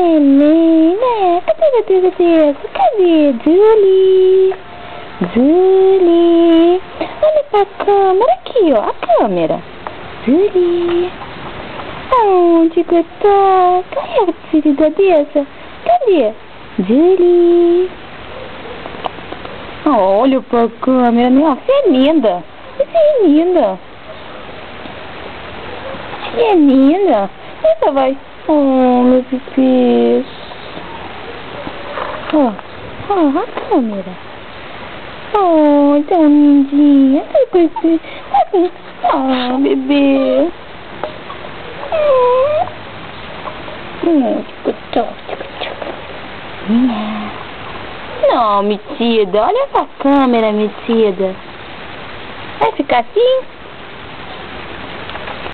neném, né? Cadê? Cadê? Julie? Julie? Olha pra câmera aqui, ó. A câmera. Julie? Aonde que tá? Cadê a querida dessa? Cadê? Julie? Olha pra câmera, minha filha é linda. Você é linda. Você é linda. Eita, vai. Oh, meu bebê. Ó, a câmera. Oh, tão lindinha. Ah, bebê. Não, metida. Olha pra câmera, metida. Vai ficar assim?